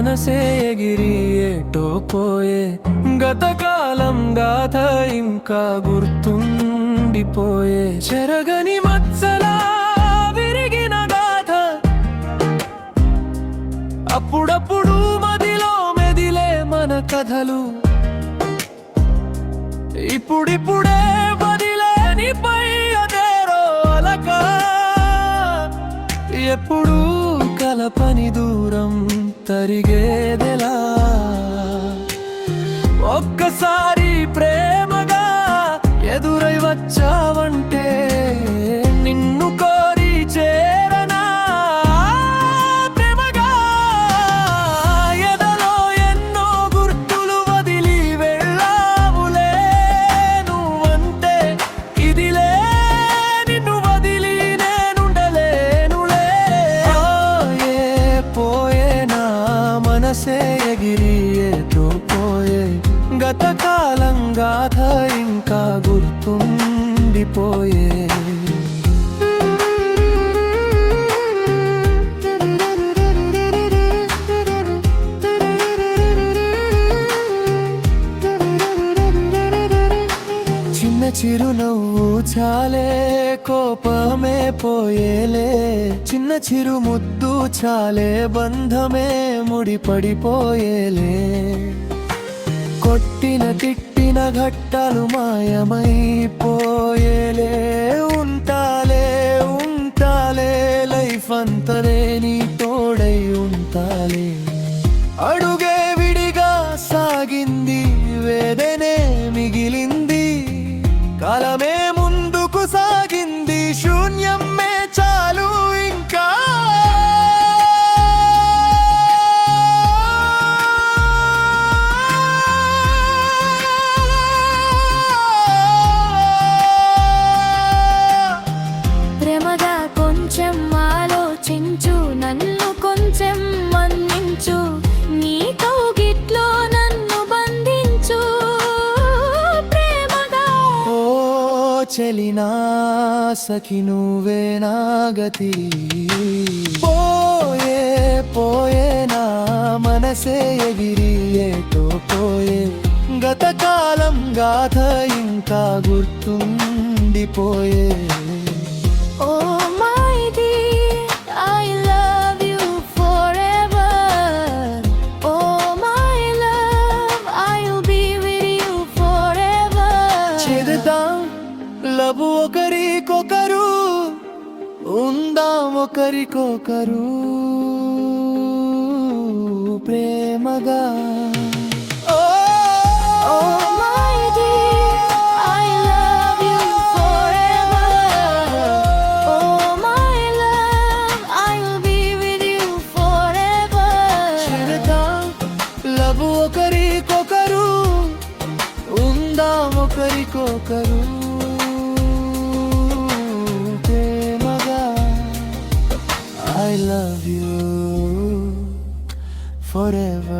మనసే ఎగిరి ఏటో పోయే గతకాలం గాథ ఇంకా గుర్తుండిపోయే చెరగని మత్సలా విరిగిన గాథ అప్పుడప్పుడు మదిలో మెదిలే మన కథలు ఇప్పుడిప్పుడే వదిలేని పై అదేరో అలక ఎప్పుడు కలపని దూరం తరిగేదెలా ఒక్కసారి ప్రేమగా ఎదురై వచ్చావంటే నిన్ను కోరి చేరనా ప్రేమగా ఎదలో ఎన్నో గుర్తులు వదిలి వెళ్ళావులే నువ్వంటే ఇదిలే నిన్ను వదిలి నేనుండలేనులే పోయేనా మనసే ఎగిరి ఏటో పోయే గతకాలం గాథ ఇంకా గుర్తుండిపోయే చిన్న చిరునవ్వు చాలే కోపమే పోయేలే చిన్న చిరు ముద్దు చాలే బంధమే ముడిపడిపోయేలే కొట్టిన తిట్టిన ఘట్టాలు మాయమైపోయేలే ఉంటాలే ఉంటాలే లైఫ్ అంతలే నీ తోడై ఉంటాలే అడుగే విడిగా సాగింది వేదనే మిగిలింది కాలమే ముందుకు సాగింది శూన్యమే చాలు ఇంకా ప్రేమగా కొంచెం ఆలోచించు నన్ను కొంచెం మన్నించు నీతో గిట్లో నన్ను బంధించు ప్రేమగా ఓ చెలినా సఖి నువ్వే నా గతి పోయే పోయే నా మనసే ఎగిరి ఏటో పోయే గతకాలం గాథ ఇంకా గుర్తుండిపోయే Oh my dear, I love you forever. Oh my love, I'll be with you forever. చేద్దాం లవ్ ఒకరికొకరు ఉందాం ఒకరికొకరు ప్రేమగా Oh my dear, I love you forever. Oh my love, I'll be with you forever. చేద్దాం love ఒకరికొకరు ఉందాం ఒకరికొకరు ప్రేమగా I love you forever.